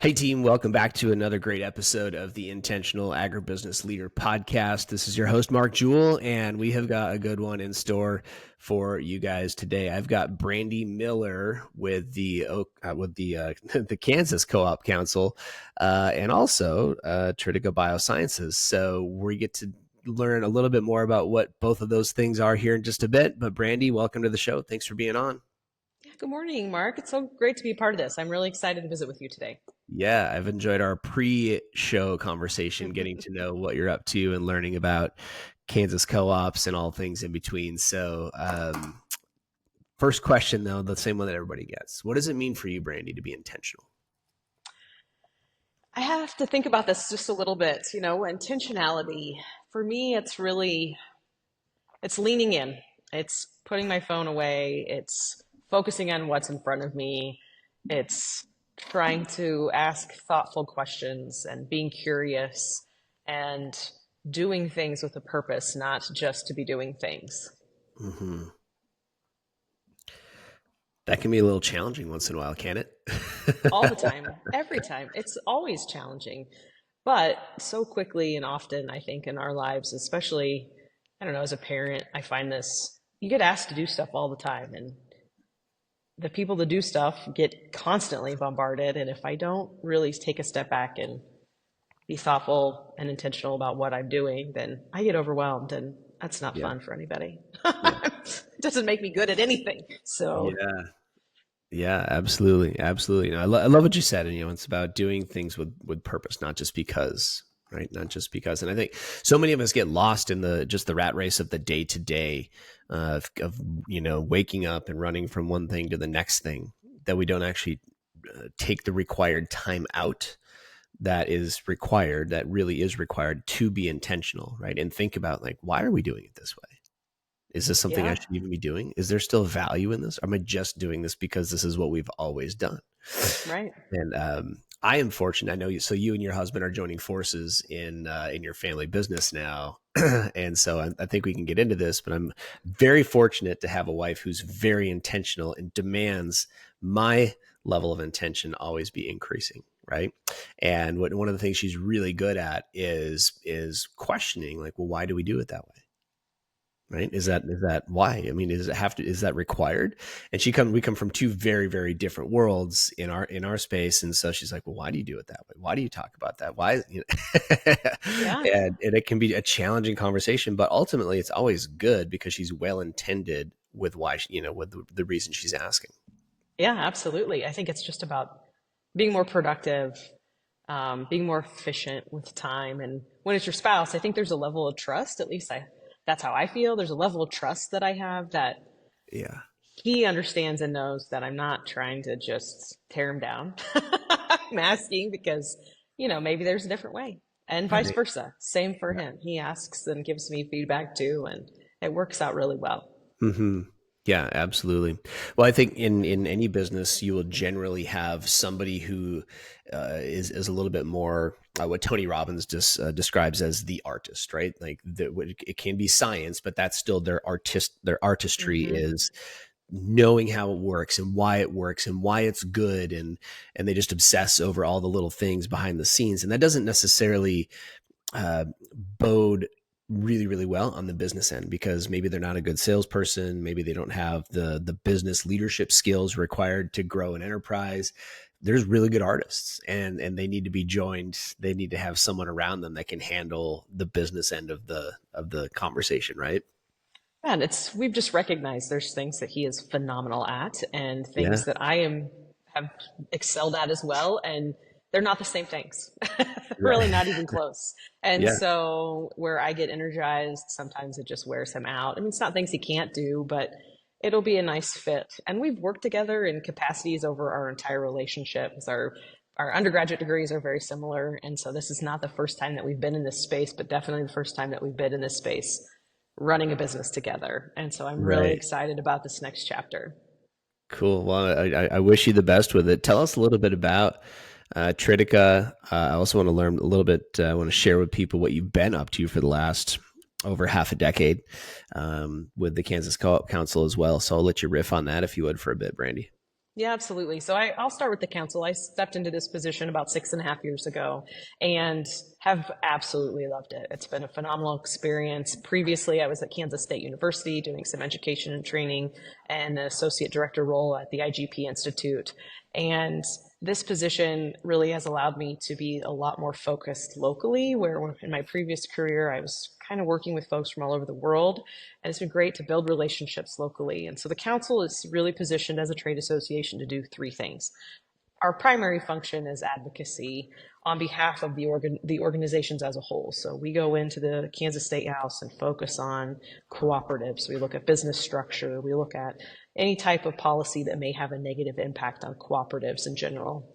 Hey team, welcome back to another great episode of the Intentional Agribusiness Leader Podcast. This is your host, Mark Jewell, and we have got a good one in store for you guys today. I've got Brandi Miller with the the Kansas Co-op Council and also Tritica Biosciences. So we get to learn a little bit more about what both of those things are here in just a bit. But Brandi, welcome to the show. Thanks for being on. Good morning, Mark. It's so great to be a part of this. I'm really excited to visit with you today. Yeah, I've enjoyed our pre-show conversation, getting to know what you're up to and learning about Kansas co-ops and all things in between. So first question, though, the same one that everybody gets. What does it mean for you, Brandi, to be intentional? I have to think about this just a little bit. You know, intentionality, for me, it's leaning in. It's putting my phone away. It's focusing on what's in front of me. It's trying to ask thoughtful questions and being curious and doing things with a purpose, not just to be doing things. Mm-hmm. That can be a little challenging once in a while, can it? All the time, every time. It's always challenging, but so quickly and often, I think, in our lives, especially, I don't know, as a parent, I find this, you get asked to do stuff all the time, and the people that do stuff get constantly bombarded. And if I don't really take a step back and be thoughtful and intentional about what I'm doing, then I get overwhelmed, and that's not fun for anybody. It doesn't make me good at anything. So yeah, absolutely. Absolutely. I love what you said. And, it's about doing things with purpose, not just because, right? Not just because. And I think so many of us get lost in the rat race of the day to day of waking up and running from one thing to the next thing, that we don't actually take the required time out that really is required to be intentional, right? And think about, like, why are we doing it this way? Is this something I should even be doing? Is there still value in this? Or am I just doing this because this is what we've always done? Right. And I am fortunate. I know you. So you and your husband are joining forces in your family business now, and so I think we can get into this. But I'm very fortunate to have a wife who's very intentional and demands my level of intention always be increasing. Right. And one of the things she's really good at is questioning, like, well, why do we do it that way? Right. Is that why? I mean, is that required? And we come from two very, very different worlds in our space. And so she's like, well, why do you do it that way? Why do you talk about that? Why? And it can be a challenging conversation, but ultimately it's always good because she's well-intended with why, with the reason she's asking. Yeah, absolutely. I think it's just about being more productive, being more efficient with time. And when it's your spouse, I think there's a level of trust, at least that's how I feel. There's a level of trust that I have that he understands and knows that I'm not trying to just tear him down. I'm asking because, maybe there's a different way, and vice versa. Same for him. He asks and gives me feedback too, and it works out really well. Mm-hmm. Yeah, absolutely. Well, I think in any business, you will generally have somebody who is a little bit more what Tony Robbins describes as the artist, right? Like it can be science, but that's still their artistry is knowing how it works and why it's good, and they just obsess over all the little things behind the scenes, and that doesn't necessarily bode really, really well on the business end, because maybe they're not a good salesperson. Maybe they don't have the business leadership skills required to grow an enterprise. There's really good artists, and they need to be joined. They need to have someone around them that can handle the business end of the conversation, right? And we've just recognized there's things that he is phenomenal at, and things that I have excelled at as well. And they're not the same things, really not even close. And so where I get energized, sometimes it just wears him out. I mean, it's not things he can't do, but it'll be a nice fit. And we've worked together in capacities over our entire relationship. Our undergraduate degrees are very similar. And so this is not the first time that we've been in this space, but definitely the first time that we've been in this space running a business together. And so I'm really excited about this next chapter. Cool. Well, I wish you the best with it. Tell us a little bit about Tritica. I also want to learn a little bit. I want to share with people what you've been up to for the last over half a decade with the Kansas Co-op Council as well. So I'll let you riff on that if you would for a bit, Brandi. Yeah, absolutely. So I'll start with the council. I stepped into this position about 6.5 years ago and have absolutely loved it. It's been a phenomenal experience. Previously, I was at Kansas State University doing some education and training and an associate director role at the IGP Institute. And this position really has allowed me to be a lot more focused locally, where in my previous career, I was kind of working with folks from all over the world. And it's been great to build relationships locally. And so the council is really positioned as a trade association to do three things. Our primary function is advocacy on behalf of the organizations as a whole. So we go into the Kansas State House and focus on cooperatives. We look at business structure. We look at any type of policy that may have a negative impact on cooperatives in general.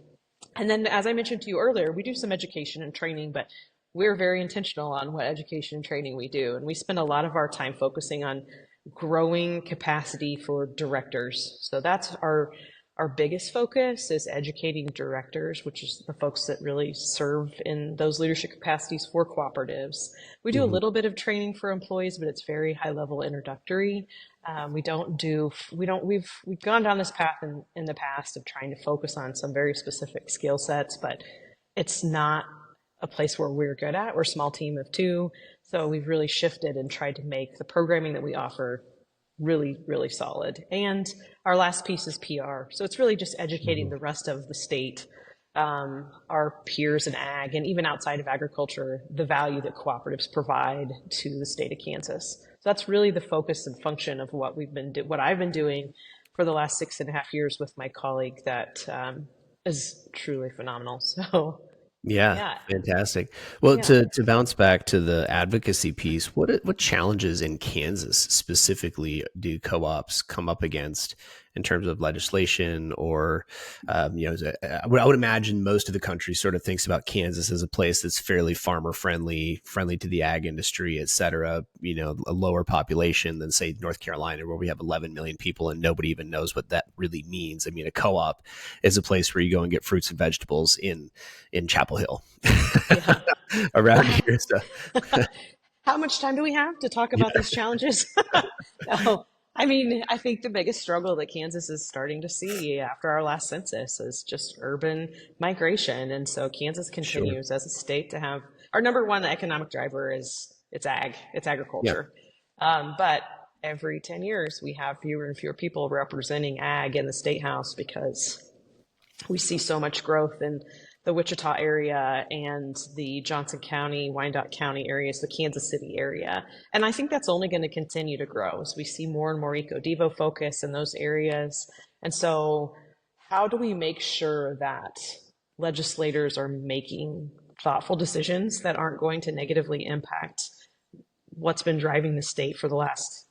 And then, as I mentioned to you earlier, we do some education and training, but we're very intentional on what education and training we do. And we spend a lot of our time focusing on growing capacity for directors. So that's our biggest focus is educating directors, which is the folks that really serve in those leadership capacities for cooperatives. We do a little bit of training for employees, but it's very high level introductory. We've gone down this path in the past of trying to focus on some very specific skill sets, but it's not a place where we're good at. We're a small team of two. So we've really shifted and tried to make the programming that we offer really, really solid. And our last piece is PR. So it's really just educating the rest of the state, our peers in ag, and even outside of agriculture, the value that cooperatives provide to the state of Kansas. So that's really the focus and function of what I've been doing for the last 6.5 years with my colleague that is truly phenomenal. So Yeah, yeah, fantastic. Well, yeah. to bounce back to the advocacy piece, what challenges in Kansas specifically do co-ops come up against in terms of legislation, or I would imagine most of the country sort of thinks about Kansas as a place that's fairly farmer friendly, friendly to the ag industry, et cetera. A lower population than say North Carolina, where we have 11 million people and nobody even knows what that really means. I mean, a co-op is a place where you go and get fruits and vegetables in Chapel Hill Yeah. around here. So How much time do we have to talk about yeah, these challenges? No, I mean, I think the biggest struggle that Kansas is starting to see after our last census is just urban migration. And so Kansas sure. continues as a state to have our number one economic driver is it's Yeah. agriculture. But every 10 years, we have fewer and fewer people representing ag in the state house because we see so much growth in the Wichita area and the Johnson County, Wyandotte County areas, the Kansas City area. And I think that's only going to continue to grow as we see more and more eco-devo focus in those areas. And so how do we make sure that legislators are making thoughtful decisions that aren't going to negatively impact what's been driving the state for the last,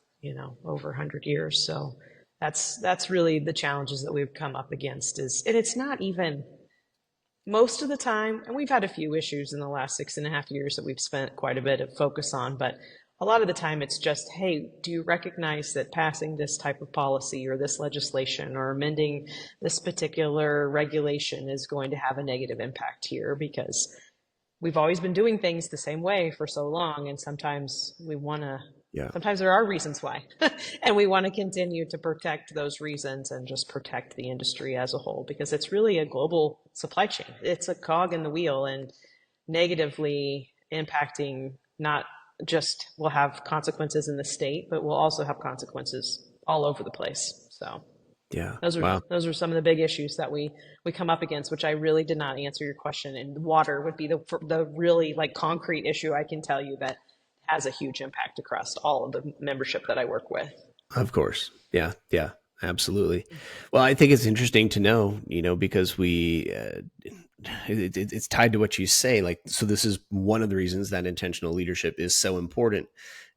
over 100 years? So that's really the challenges that we've come up against and it's not even most of the time, and we've had a few issues in the last 6.5 years that we've spent quite a bit of focus on, but a lot of the time it's just, hey, do you recognize that passing this type of policy or this legislation or amending this particular regulation is going to have a negative impact here? Because we've always been doing things the same way for so long, and Yeah. sometimes there are reasons why, and we want to continue to protect those reasons and just protect the industry as a whole, because it's really a global supply chain. It's a cog in the wheel, and negatively impacting not just will have consequences in the state, but will also have consequences all over the place. So Yeah. those are Wow. those are some of the big issues that we come up against, which I really did not answer your question. And water would be the really like concrete issue I can tell you that has a huge impact across all of the membership that I work with. Of course. Yeah. Yeah. Absolutely. Well, I think it's interesting to know, because it's tied to what you say. Like, so this is one of the reasons that intentional leadership is so important,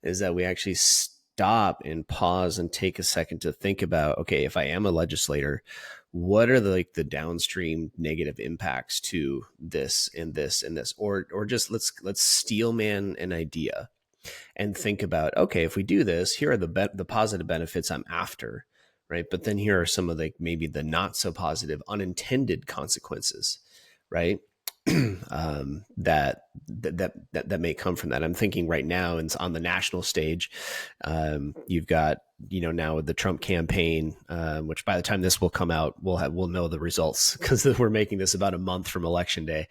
is that we actually stop and pause and take a second to think about, okay, if I am a legislator, what are the downstream negative impacts to this and this and this, or just let's steel man an idea and think about, okay, if we do this, here are the positive benefits I'm after, right? But then here are some of maybe the not so positive unintended consequences, right? that may come from that. I'm thinking right now, and on the national stage, you've got, now with the Trump campaign, which by the time this will come out, we'll know the results, because we're making this about a month from election day.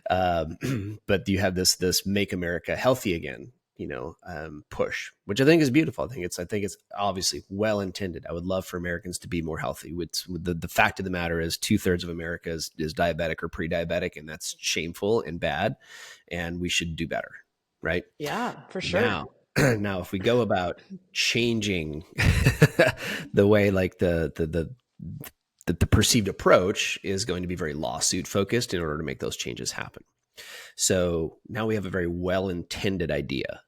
But you have this "Make America Healthy Again" push, which I think is beautiful. I think it's obviously well intended. I would love for Americans to be more healthy. The fact of the matter is 2/3 of America is diabetic or pre-diabetic, and that's shameful and bad, and we should do better, right? Yeah, for sure. Now, now if we go about changing the way, like the perceived approach is going to be very lawsuit focused in order to make those changes happen. So now we have a very well-intended idea.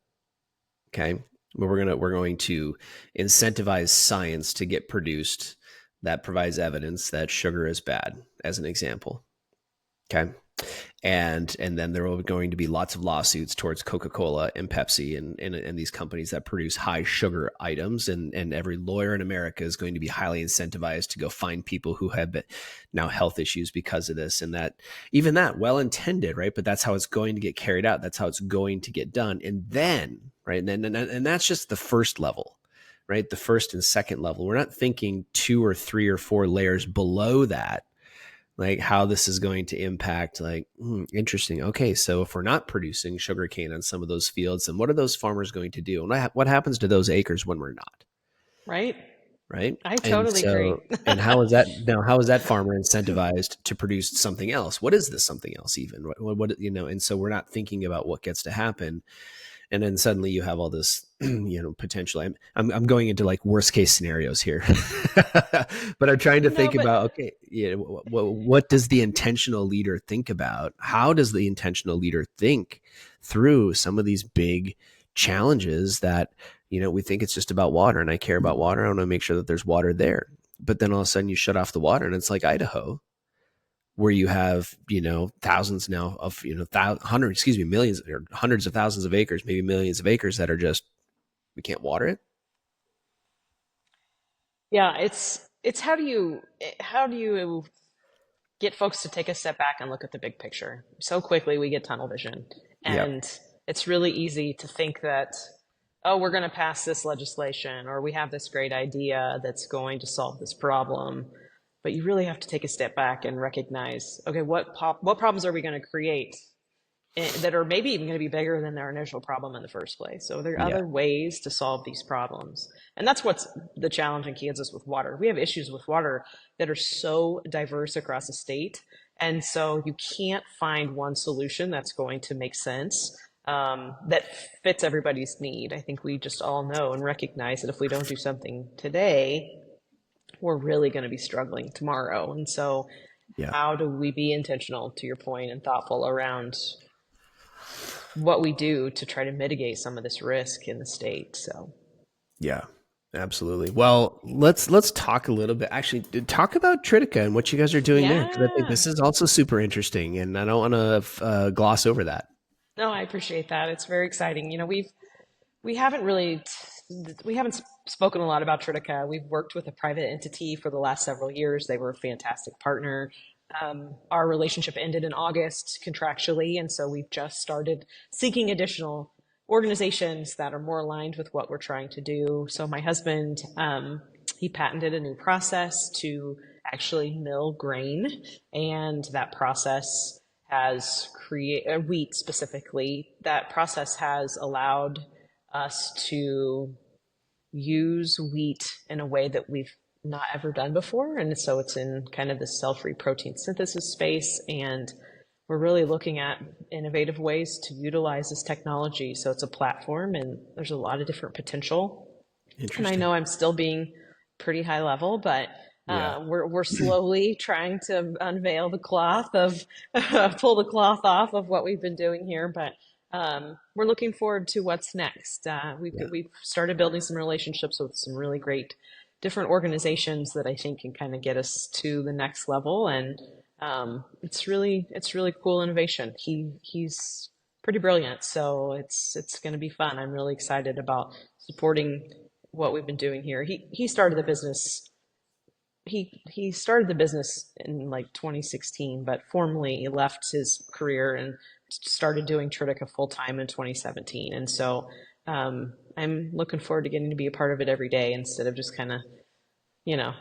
Okay. We're going to incentivize science to get produced that provides evidence that sugar is bad, as an example. Okay. And then there are going to be lots of lawsuits towards Coca-Cola and Pepsi and these companies that produce high sugar items. And every lawyer in America is going to be highly incentivized to go find people who have now health issues because of this. And that, even that, well intended, right? But that's how it's going to get carried out. That's how it's going to get done. And then, right, and that's just the first level, right? The first and second level. We're not thinking 2 or 3 or 4 layers below that, like how this is going to impact, like, interesting. Okay, so if we're not producing sugarcane on some of those fields, then what are those farmers going to do? And what happens to those acres when we're not? Right. Right. I And totally agree. so, and how is that now? How is that farmer incentivized to produce something else? What is this something else even? And so we're not thinking about what gets to happen. And then suddenly you have all this, potential. I'm going into like worst case scenarios here, but I'm trying to No, think but about, okay, what does the intentional leader think about? How does the intentional leader think through some of these big challenges that, we think it's just about water, and I care about water. I want to make sure that there's water there. But then all of a sudden you shut off the water, and it's like Idaho, where you have, thousands now of, millions or hundreds of thousands of acres, maybe millions of acres that are just, we can't water it. yeah, it's how do you get folks to take a step back and look at the big picture? So quickly we get tunnel vision, Yep. and it's really easy to think that, oh, we're going to pass this legislation, or we have this great idea that's going to solve this problem. But you really have to take a step back and recognize, okay, what problems are we going to create that are maybe even going to be bigger than their initial problem in the first place? So there are Yeah. other ways to solve these problems. And that's what's the challenge in Kansas with water. We have issues with water that are so diverse across the state. And so you can't find one solution that's going to make sense, that fits everybody's need. I think we just all know and recognize that if we don't do something today, we're really going to be struggling tomorrow. And so Yeah. how do we be intentional, to your point, and thoughtful around what we do to try to mitigate some of this risk in the state? So Yeah. Absolutely. Well, let's talk a little bit. Actually, talk about Tritica and what you guys are doing there, because I think yeah, this is also super interesting, and I don't want to gloss over that. no, I appreciate that. It's very exciting. We haven't really we haven't spoken a lot about Tritica. We've worked with a private entity for the last several years. They were a fantastic partner. Our relationship ended in August contractually, and so we've just started seeking additional organizations that are more aligned with what we're trying to do. So my husband, he patented a new process to actually mill grain, and that process has created wheat specifically. That process has allowed us to use wheat in a way that we've not ever done before. And so it's in kind of the cell-free protein synthesis space. And we're really looking at innovative ways to utilize this technology. So it's a platform, and there's a lot of different potential. And I Interesting. know I'm still being pretty high level, but Yeah. we're slowly trying to unveil the cloth of pull the cloth off of what we've been doing here. But we're looking forward to what's next. Yeah. We've started building some relationships with some really great different organizations that I think can kind of get us to the next level. And it's really cool innovation. He's pretty brilliant, so it's going to be fun. I'm really excited about supporting what we've been doing here. He started the business he started the business in like 2016, but formally left his career and started doing Tritica full time in 2017. And so I'm looking forward to getting to be a part of it every day instead of just kind of,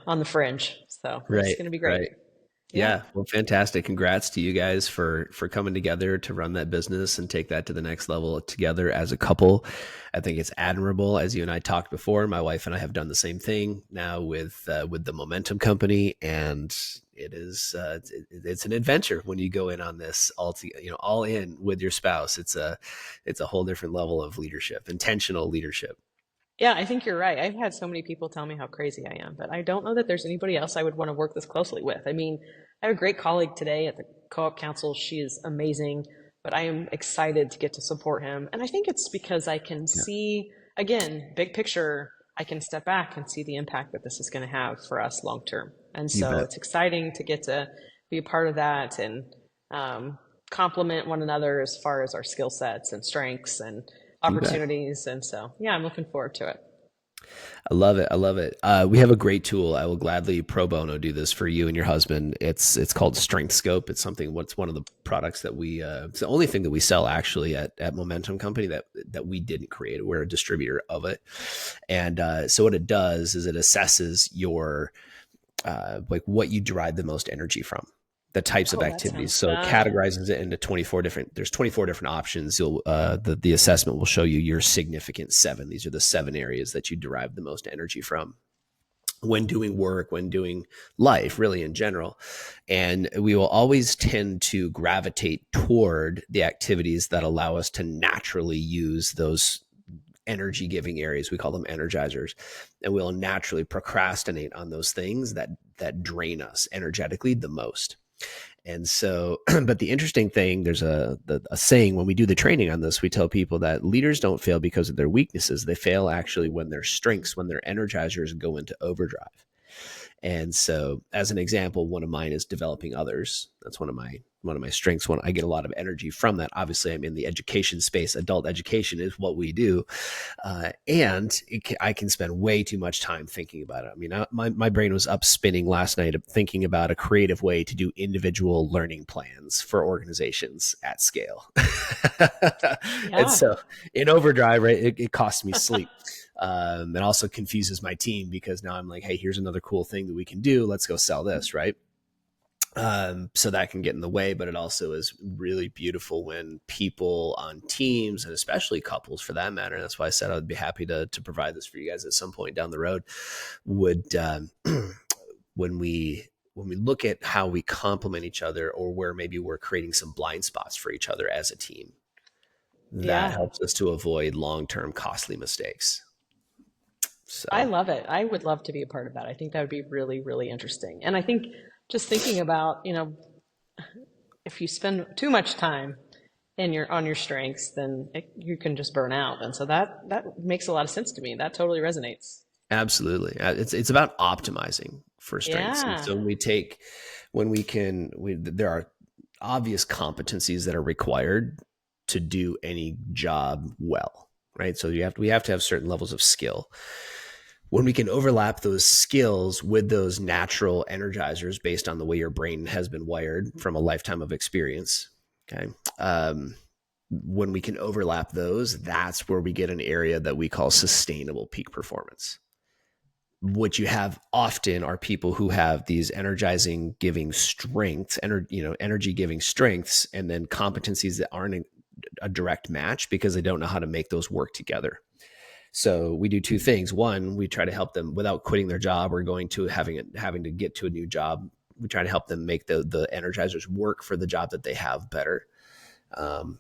on the fringe. So it's Right, going to be great. right. Yeah. Yeah, well, fantastic. Congrats to you guys for coming together to run that business and take that to the next level together as a couple. I think it's admirable. As you and I talked before, my wife and I have done the same thing now with the Momentum Company, and it is it's an adventure when you go in on this all in with your spouse. It's a whole different level of leadership, intentional leadership. Yeah, I think you're right. I've had so many people tell me how crazy I am, but I don't know that there's anybody else I would want to work this closely with. I mean, I have a great colleague today at the Co-op Council. She is amazing, but I am excited to get to support him. And I think it's because I can Yeah, see, again, big picture, I can step back and see the impact that this is going to have for us long term. And you so bet. it's exciting to get to be a part of that and complement one another as far as our skill sets and strengths and You bet. opportunities. And so, yeah, I'm looking forward to it. I love it. I love it. We have a great tool. I will gladly pro bono do this for you and your husband. It's called Strength Scope. It's something. What's one of the products that we. It's the only thing that we sell actually at Momentum Company that we didn't create. We're a distributor of it, and so what it does is it assesses your like what you derive the most energy from, the types of Oh, that activities. sounds So it fun. categorizes it into 24 different, there's 24 different options. The assessment will show you your significant seven. These are the seven areas that you derive the most energy from when doing work, when doing life, really in general. And we will always tend to gravitate toward the activities that allow us to naturally use those energy giving areas. We call them energizers, and we'll naturally procrastinate on those things that drain us energetically the most. And so, but the interesting thing, there's a saying when we do the training on this, we tell people that leaders don't fail because of their weaknesses. They fail actually when their strengths, when their energizers go into overdrive. And so, as an example, one of mine is developing others. That's one of my strengths. When I get a lot of energy from that, obviously, I'm in the education space. Adult education is what we do, and I can spend way too much time thinking about it. I mean, my brain was up spinning last night thinking about a creative way to do individual learning plans for organizations at scale. And Yeah. so, in overdrive, right, it costs me sleep. It also confuses my team because now I'm like, hey, here's another cool thing that we can do. Let's go sell this, right? So that can get in the way, but it also is really beautiful when people on teams and especially couples for that matter. That's why I said I'd be happy to provide this for you guys at some point down the road. Would when we look at how we complement each other or where maybe we're creating some blind spots for each other as a team, that Yeah. helps us to avoid long-term costly mistakes. I So love it. I would love to be a part of that. I think that would be really, really interesting. And I think just thinking about, if you spend too much time on your strengths, then you can just burn out. And so that makes a lot of sense to me. That totally resonates. absolutely. It's about optimizing for strengths. And Yeah. so there are obvious competencies that are required to do any job well, right? So we have to have certain levels of skill. When we can overlap those skills with those natural energizers based on the way your brain has been wired from a lifetime of experience, okay? When we can overlap those, that's where we get an area that we call sustainable peak performance. What you have often are people who have these energizing giving strengths, energy giving strengths, and then competencies that aren't a direct match because they don't know how to make those work together. So we do two things. One, we try to help them without quitting their job or going to having to get to a new job. We try to help them make the energizers work for the job that they have better, um,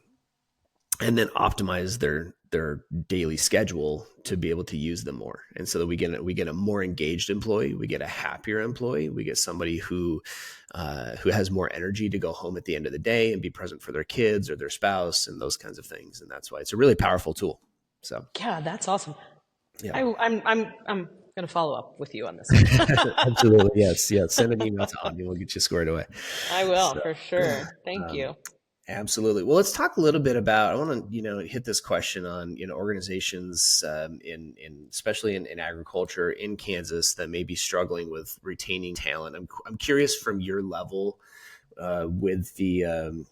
and then optimize their daily schedule to be able to use them more. And so that we get a more engaged employee, we get a happier employee, we get somebody who has more energy to go home at the end of the day and be present for their kids or their spouse and those kinds of things. And that's why it's a really powerful tool. So Yeah, that's awesome. yeah. I'm going to follow up with you on this one. Absolutely. Yes. Yes. Send an email to Anya. We'll get you squared away. I will So, for sure. Thank um, you. Absolutely. Well, let's talk a little bit about. I want to, hit this question on, organizations especially in agriculture in Kansas that may be struggling with retaining talent. I'm curious from your level with the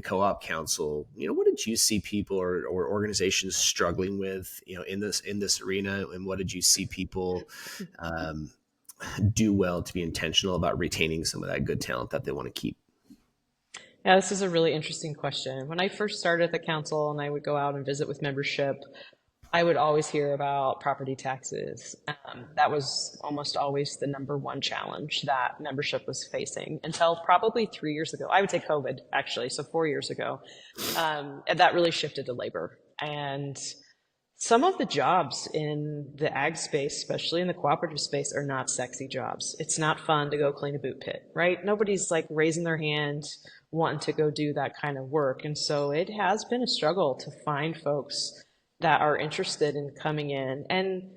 co-op council. What did you see people or organizations struggling with, in this arena, and what did you see people um, do well to be intentional about retaining some of that good talent that they want to keep? Yeah, this is a really interesting question. When I first started at the council and I would go out and visit with membership, I would always hear about property taxes. That was almost always the number one challenge that membership was facing until probably 3 years ago. I would say COVID, actually, so 4 years ago. And that really shifted to labor. And some of the jobs in the ag space, especially in the cooperative space, are not sexy jobs. It's not fun to go clean a boot pit, right? Nobody's like raising their hand wanting to go do that kind of work. And so it has been a struggle to find folks that are interested in coming in. And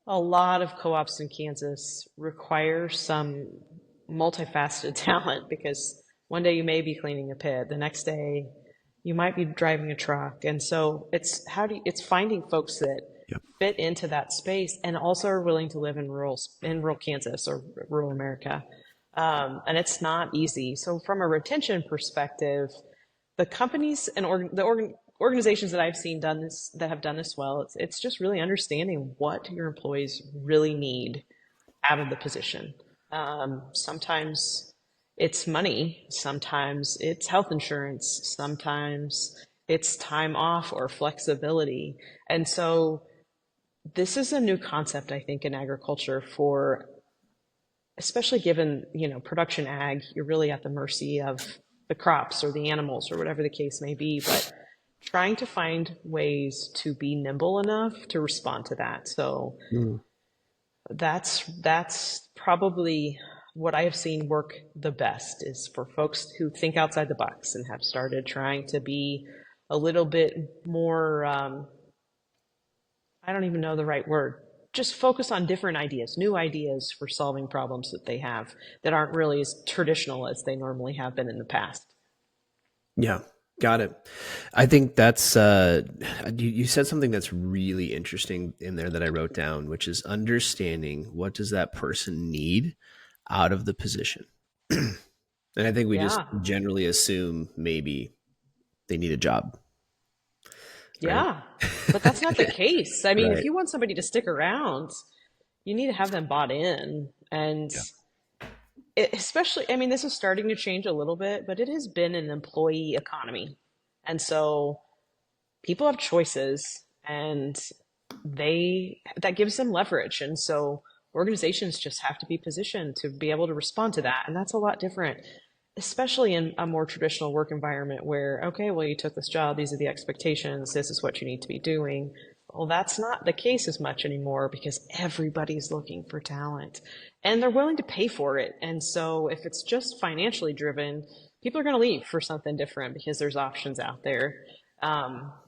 a lot of co-ops in Kansas require some multifaceted talent because one day you may be cleaning a pit, the next day you might be driving a truck. And so it's finding folks that Yep. fit into that space and also are willing to live in rural Kansas or rural America. And it's not easy. So from a retention perspective, the companies and organizations that I've seen that have done this well, it's just really understanding what your employees really need out of the position. Sometimes it's money, sometimes it's health insurance, sometimes it's time off or flexibility. And so this is a new concept, I think, in agriculture for, especially given, production ag, you're really at the mercy of the crops or the animals or whatever the case may be, but trying to find ways to be nimble enough to respond to that. So that's probably what I have seen work the best, is for folks who think outside the box and have started trying to be a little bit more, I don't even know the right word, just focus on different ideas, new ideas for solving problems that they have that aren't really as traditional as they normally have been in the past. Yeah, got it. I think that's you said something that's really interesting in there that I wrote down, which is understanding what does that person need out of the position. And I think we just Yeah. generally assume maybe they need a job, right? Yeah. But that's not the case. I mean, if Right. you want somebody to stick around, you need to have them bought in. And Yeah. especially, I mean, this is starting to change a little bit, but it has been an employee economy. And so people have choices and that gives them leverage. And so organizations just have to be positioned to be able to respond to that. And that's a lot different, especially in a more traditional work environment where, okay, well, you took this job, these are the expectations, this is what you need to be doing. Well, that's not the case as much anymore because everybody's looking for talent and they're willing to pay for it. And so if it's just financially driven, people are going to leave for something different because there's options out there.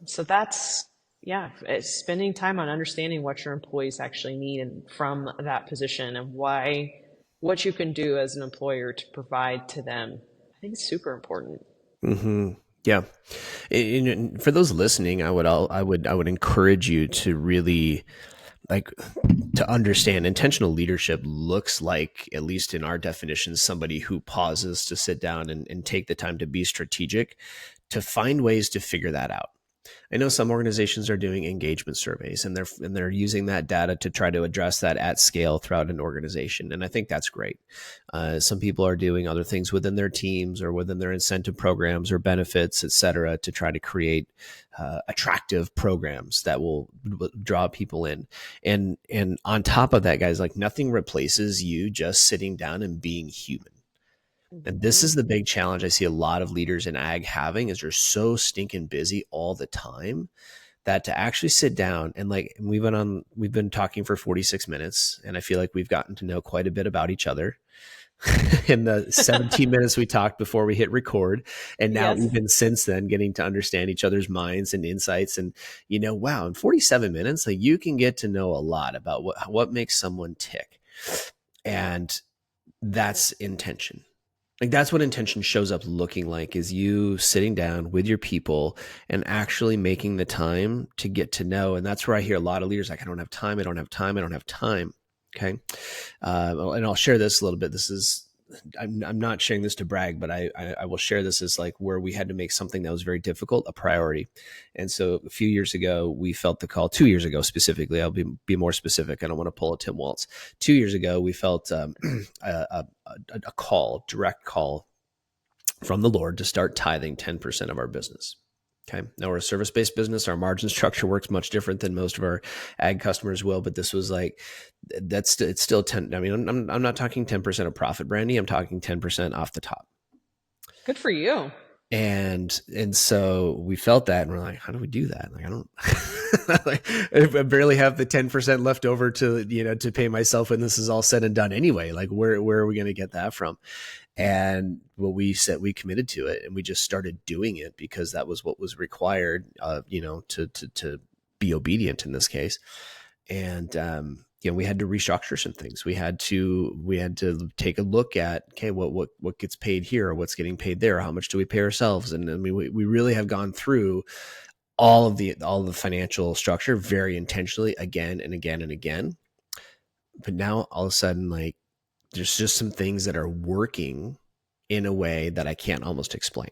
So that's, yeah, it's spending time on understanding what your employees actually need and from that position and what you can do as an employer to provide to them. I think it's super important. Mm-hmm. Yeah. And for those listening, I would encourage you to really like to understand intentional leadership looks like, at least in our definition, somebody who pauses to sit down and take the time to be strategic, to find ways to figure that out. I know some organizations are doing engagement surveys and they're using that data to try to address that at scale throughout an organization, and I think that's great. Some people are doing other things within their teams or within their incentive programs or benefits, et cetera, to try to create attractive programs that will draw people in. And on top of that, guys, like nothing replaces you just sitting down and being human. And this is the big challenge I see a lot of leaders in ag having, is they're so stinking busy all the time that to actually sit down and like we've been talking for 46 minutes and I feel like we've gotten to know quite a bit about each other in the 17 minutes we talked before we hit record. And now Yes. even since then, getting to understand each other's minds and insights. And, wow, in 47 minutes, like you can get to know a lot about what makes someone tick. And that's intention. Like that's what intention shows up looking like, is you sitting down with your people and actually making the time to get to know. And that's where I hear a lot of leaders like, I don't have time. I don't have time. I don't have time. Okay. And I'll share this a little bit. This is, I'm not sharing this to brag, but I will share this as like where we had to make something that was very difficult a priority. And so a few years ago, we felt the call. 2 years ago specifically, I'll be more specific. I don't want to pull a Tim Waltz. 2 years ago, we felt a direct call from the Lord to start tithing 10% of our business. Okay. Now we're a service-based business. Our margin structure works much different than most of our ag customers will, but this was like, it's still 10. I mean, I'm not talking 10% of profit, Brandi. I'm talking 10% off the top. Good for you. And so we felt that and we're like, how do we do that? Like, I don't, like, I barely have the 10% left over to pay myself when this is all said and done anyway. Like where are we going to get that from? And what we said, we committed to it and we just started doing it because that was what was required, to be obedient in this case. And, we had to restructure some things. We had to take a look at, okay, what gets paid here, or what's getting paid there? How much do we pay ourselves? And I mean, we really have gone through all of the financial structure very intentionally again and again and again. But now all of a sudden, like, there's just some things that are working in a way that I can't almost explain.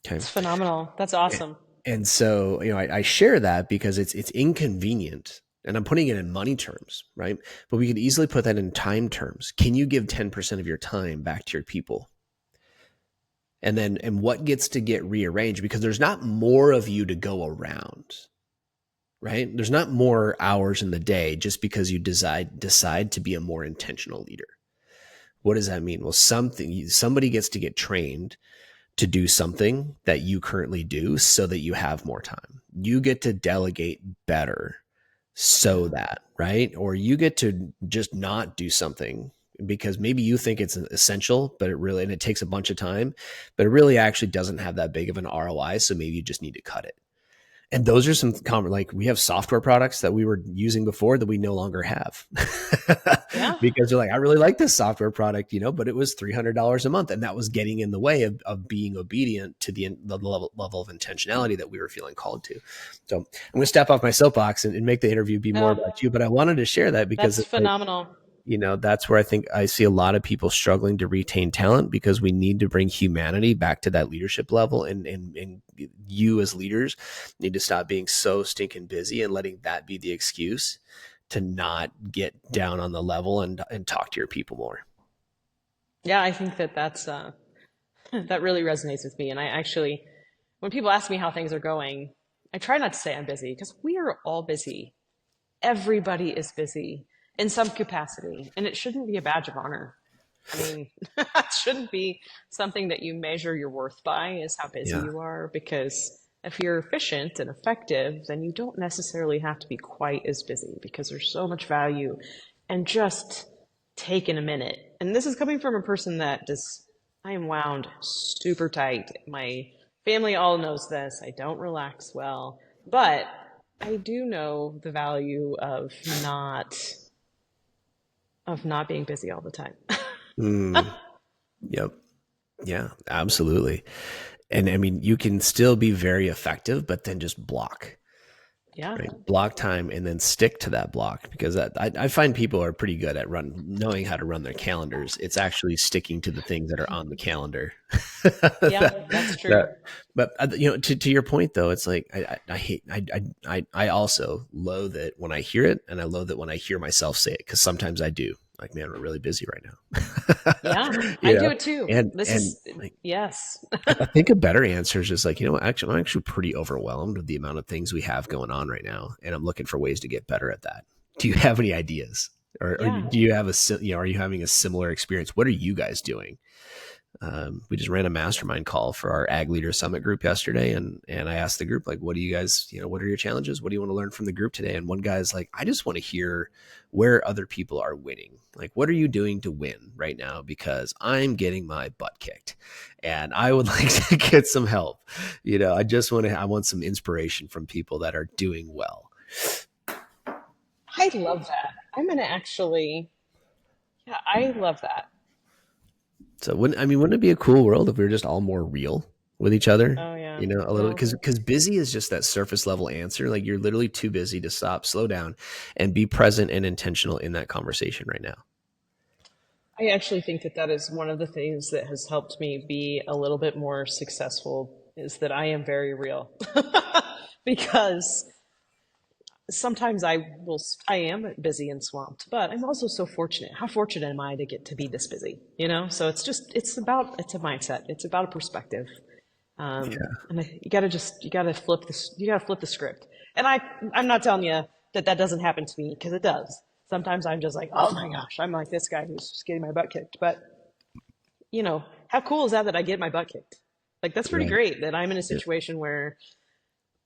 Okay. It's phenomenal. That's awesome. And so, I share that because it's inconvenient, and I'm putting it in money terms, right? But we could easily put that in time terms. Can you give 10% of your time back to your people? And what gets to get rearranged? Because there's not more of you to go around, right? There's not more hours in the day just because you decide to be a more intentional leader. What does that mean? Well, somebody gets to get trained to do something that you currently do so that you have more time. You get to delegate better so that, right? Or you get to just not do something because maybe you think it's essential, but it takes a bunch of time, but it really actually doesn't have that big of an ROI. So maybe you just need to cut it. And those are some common, like we have software products that we were using before that we no longer have. Yeah. Because they're like, I really like this software product, but it was $300 a month. And that was getting in the way of being obedient to the level of intentionality that we were feeling called to. So I'm going to step off my soapbox and make the interview be more about you, but I wanted to share that because that's phenomenal. That's where I think I see a lot of people struggling to retain talent because we need to bring humanity back to that leadership level. And you as leaders need to stop being so stinking busy and letting that be the excuse to not get down on the level and talk to your people more. Yeah, I think that's that really resonates with me. And I actually, when people ask me how things are going, I try not to say I'm busy because we are all busy. Everybody is busy in some capacity, and it shouldn't be a badge of honor. I mean, it shouldn't be something that you measure your worth by, is how busy you are, because if you're efficient and effective, then you don't necessarily have to be quite as busy because there's so much value and just taking a minute. And this is coming from a person I am wound super tight. My family all knows this. I don't relax well, but I do know the value of not being busy all the time. Yep. Yeah, absolutely. And I mean, you can still be very effective, but then just block. Yeah. Right? Block time and then stick to that block, because I find people are pretty good at knowing how to run their calendars. It's actually sticking to the things that are on the calendar. Yeah, that's true. But to your point though, it's like I also loathe it when I hear it, and I loathe it when I hear myself say it, because sometimes I do. Like, man, we're really busy right now. Yeah, I do it too. Yes. I think a better answer is just like, actually, I'm actually pretty overwhelmed with the amount of things we have going on right now, and I'm looking for ways to get better at that. Do you have any ideas, or do you have are you having a similar experience? What are you guys doing? We just ran a mastermind call for our Ag Leader Summit group yesterday. And I asked the group, like, what do you guys, what are your challenges? What do you want to learn from the group today? And one guy's like, I just want to hear where other people are winning. Like, what are you doing to win right now? Because I'm getting my butt kicked and I would like to get some help. I want some inspiration from people that are doing well. I love that. I'm going to actually, I love that. So wouldn't it be a cool world if we were just all more real with each other? Oh yeah. You know, a little, Well, because busy is just that surface level answer. Like you're literally too busy to stop, slow down, and be present and intentional in that conversation right now. I actually think that that is one of the things that has helped me be a little bit more successful is that I am very real. Because sometimes I am busy and swamped, but I'm also so fortunate. How fortunate am I to get to be this busy? You know, so it's a mindset. It's about a perspective. And you gotta flip the script. And I'm not telling you that that doesn't happen to me, because it does. Sometimes I'm just like, oh my gosh, I'm like this guy who's just getting my butt kicked. But you know, how cool is that I get my butt kicked? Like that's pretty Right. great that I'm in a Yeah. situation where,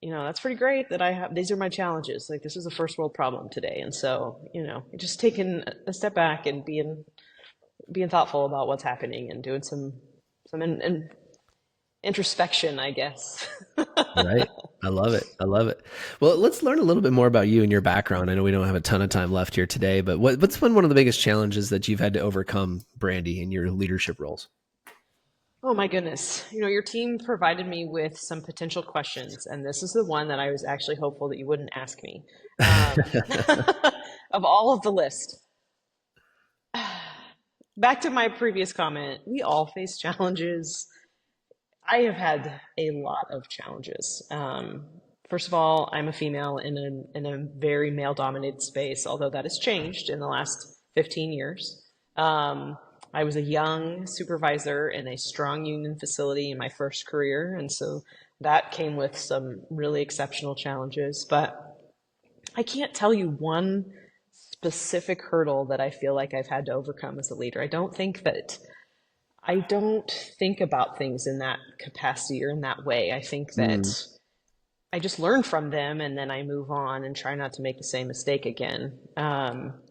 you know, that's pretty great that I have, these are my challenges. Like this is a first world problem today. And so, you know, just taking a step back and being thoughtful about what's happening and doing some introspection, I guess. Right. I love it. I love it. Well, let's learn a little bit more about you and your background. I know we don't have a ton of time left here today, but what's been one of the biggest challenges that you've had to overcome, Brandi, in your leadership roles? Oh my goodness. You know, your team provided me with some potential questions, and this is the one that I was actually hopeful that you wouldn't ask me. Um, of all of the list, back to my previous comment, we all face challenges. I have had a lot of challenges. First of all, I'm a female in a very male dominated space, although that has changed in the last 15 years. I was a young supervisor in a strong union facility in my first career, and so that came with some really exceptional challenges. But I can't tell you one specific hurdle that I feel like I've had to overcome as a leader. I don't think about things in that capacity or in that way. I think that Mm, I just learn from them and then I move on and try not to make the same mistake again.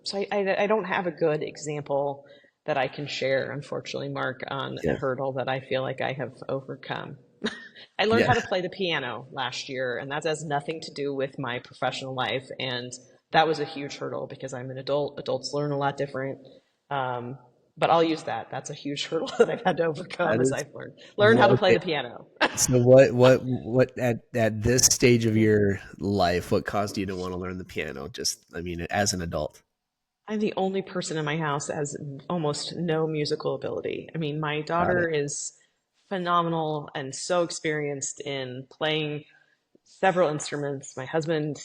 So I don't have a good example that I can share, unfortunately, Mark, on a yeah. hurdle that I feel like I have overcome. I learned Yeah. how to play the piano last year, and that has nothing to do with my professional life. And that was a huge hurdle because I'm an adult. Adults learn a lot different. Um, but I'll use that. That's a huge hurdle that I've had to overcome That as is I've learned how what, to play okay. the piano. So what at this stage of your life, what caused you to want to learn the piano? Just, I mean, as an adult. I'm the only person in my house that has almost no musical ability. I mean, my Got daughter it. is phenomenal and so experienced in playing several instruments. My husband,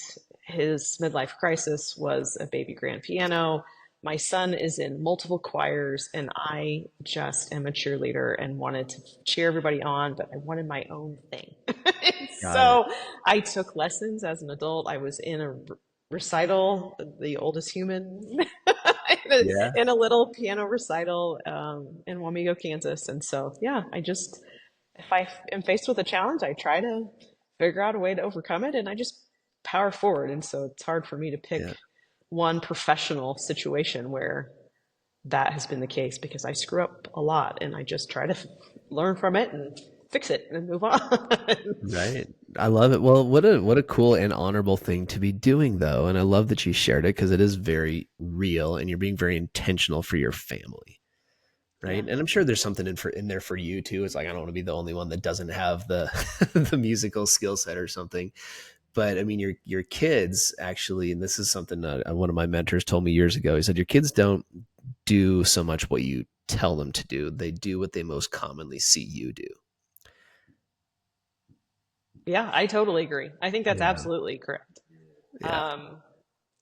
his midlife crisis was a baby grand piano. My son is in multiple choirs, and I just am a cheerleader and wanted to cheer everybody on, but I wanted my own thing. Got it. So I took lessons as an adult. I was in a recital, the oldest human, Yeah. in a little piano recital in Wamego, Kansas. And so, yeah, if I am faced with a challenge, I try to figure out a way to overcome it and I just power forward. And so it's hard for me to Yeah. pick one professional situation where that has been the case because I screw up a lot and I just try to learn from it and fix it and move on. Right. I love it. Well, what a cool and honorable thing to be doing though. And I love that you shared it because it is very real and you're being very intentional for your family. Yeah. Right. And I'm sure there's something in there for you too. It's like I don't want to be the only one that doesn't have the the musical skill set or something. But I mean your kids actually, and this is something that one of my mentors told me years ago. He said your kids don't do so much what you tell them to do. They do what they most commonly see you do. Yeah, I totally agree. I think that's Yeah. absolutely correct. Yeah. Um,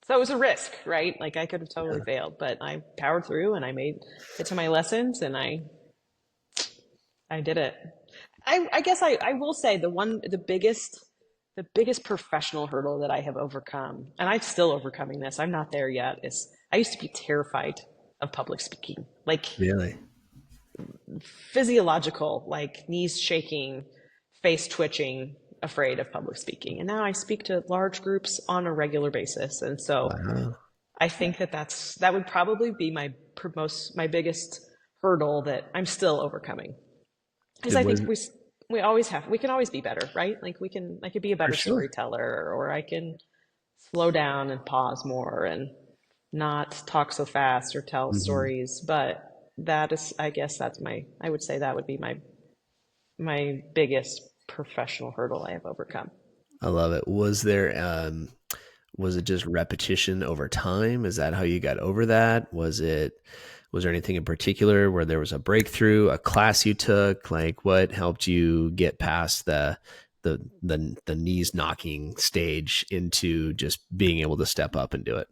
so it was a risk, right? Like I could have totally Yeah. failed, but I powered through and I made it to my lessons and I did it. I guess I will say the biggest professional hurdle that I have overcome, and I'm still overcoming this, I'm not there yet, is I used to be terrified of public speaking. Like Really. physiological, like knees shaking, face twitching, afraid of public speaking. And now I speak to large groups on a regular basis. And so Wow. I think that would probably be my biggest hurdle that I'm still overcoming. Because It I was think we can always be better, right? Like I could be a for better sure. storyteller, or I can slow down and pause more and not talk so fast or tell Mhm. stories. But that is, I guess I would say that would be my biggest professional hurdle I have overcome. I love it. Was it just repetition over time? Is that how you got over that? Was there anything in particular where there was a breakthrough, a class you took? Like, what helped you get past the knees knocking stage into just being able to step up and do it?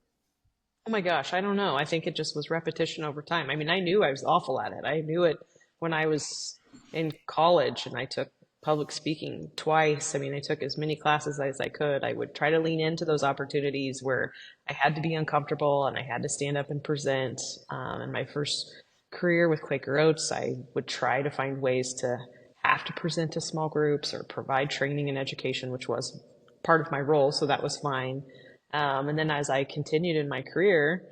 Oh my gosh, I don't know. I think it just was repetition over time. I mean, I knew I was awful at it. I knew it when I was in college and I took public speaking twice. I mean, I took as many classes as I could. I would try to lean into those opportunities where I had to be uncomfortable and I had to stand up and present. In my first career with Quaker Oats, I would try to find ways to have to present to small groups or provide training and education, which was part of my role. So that was fine. And then as I continued in my career,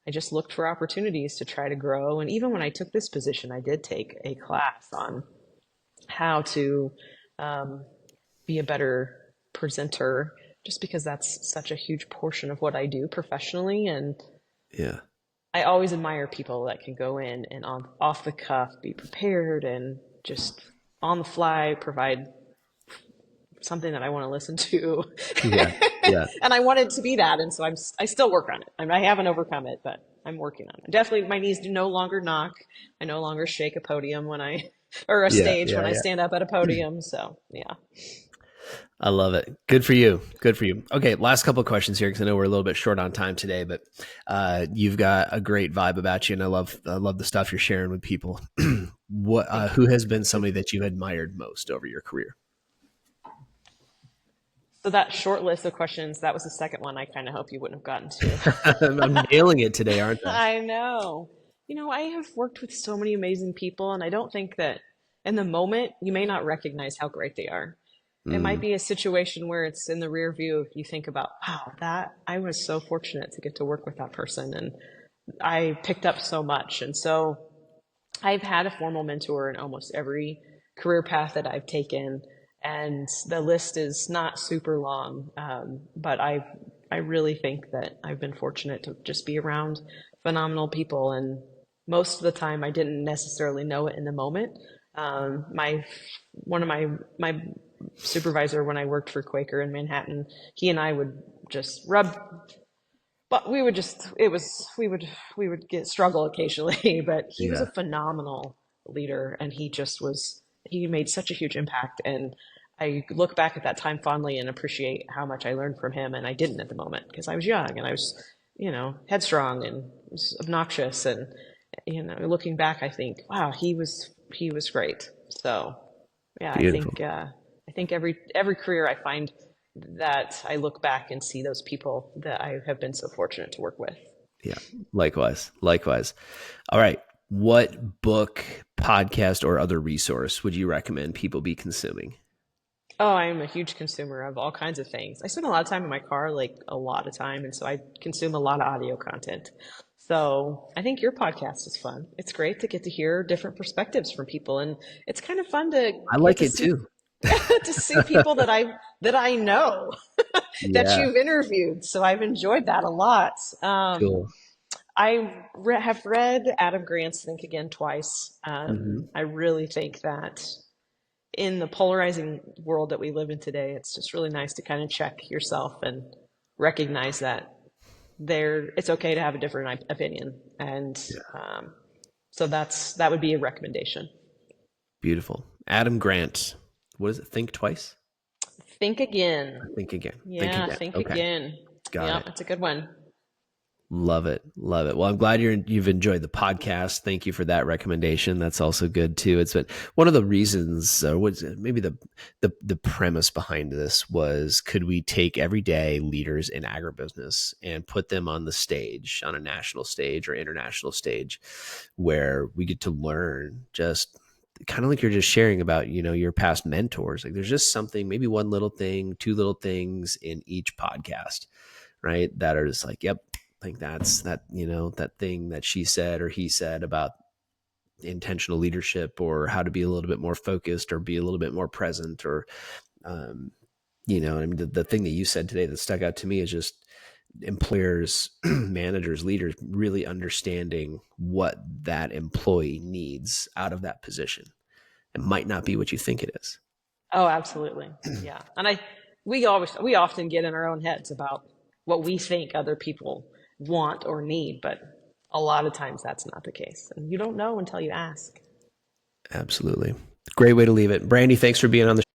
I just looked for opportunities to try to grow. And even when I took this position, I did take a class on how to be a better presenter, just because that's such a huge portion of what I do professionally. And Yeah. I always admire people that can go in and off the cuff, be prepared and just on the fly provide something that I want to listen to. Yeah. Yeah. And I wanted to be that. And so I still work on it. I mean, I haven't overcome it, but I'm working on it. Definitely my knees do no longer knock. I no longer shake a podium or a stage when I stand up at a podium. So yeah. I love it. Good for you. Good for you. Okay. Last couple of questions here, because I know we're a little bit short on time today, but you've got a great vibe about you, and I love the stuff you're sharing with people. Who has been somebody that you admired most over your career? So that short list of questions, that was the second one I kind of hope you wouldn't have gotten to. I'm nailing it today, aren't I? I know. I have worked with so many amazing people, and I don't think that in the moment you may not recognize how great they are. It might be a situation where it's in the rear view. If you think about, wow, that I was so fortunate to get to work with that person, and I picked up so much. And so I've had a formal mentor in almost every career path that I've taken, and the list is not super long. But I really think that I've been fortunate to just be around phenomenal people, and most of the time I didn't necessarily know it in the moment. One of my supervisor when I worked for Quaker in Manhattan, he and I would just but we would get struggle occasionally, but he was a phenomenal leader, and he made such a huge impact. And I look back at that time fondly and appreciate how much I learned from him. And I didn't at the moment because I was young and I was, headstrong and was obnoxious. And, looking back, I think, wow, he was great. So yeah, Beautiful. I think every career I find that I look back and see those people that I have been so fortunate to work with. Yeah. Likewise. All right. What book, podcast, or other resource would you recommend people be consuming? Oh, I'm a huge consumer of all kinds of things. I spend a lot of time in my car, like a lot of time. And so I consume a lot of audio content. So I think your podcast is fun. It's great to get to hear different perspectives from people. And it's kind of fun to I like it too. to see people that I know that you've interviewed. So I've enjoyed that a lot. Cool. Have read Adam Grant's Think Again twice. I really think that in the polarizing world that we live in today, it's just really nice to kind of check yourself and recognize that it's okay to have a different opinion. And so that would be a recommendation. Beautiful. Adam Grant. What is it? Think Twice? Think Again. Think Again. Yeah, Think Again. Got it. That's a good one. Love it. Well, I'm glad you've enjoyed the podcast. Thank you for that recommendation. That's also good too. It's been one of the reasons, maybe the premise behind this was, could we take everyday leaders in agribusiness and put them on the stage, on a national stage or international stage, where we get to learn, just kind of like you're just sharing about, your past mentors. Like there's just something, maybe one little thing, two little things in each podcast, right? That are just like, yep, I think that's that, that thing that she said or he said about intentional leadership, or how to be a little bit more focused or be a little bit more present, or, I mean, the thing that you said today that stuck out to me is just employers, managers, leaders really understanding what that employee needs out of that position. It might not be what you think it is. Oh, absolutely. Yeah. And we often get in our own heads about what we think other people want or need, but a lot of times that's not the case. And you don't know until you ask. Absolutely. Great way to leave it. Brandi, thanks for being on the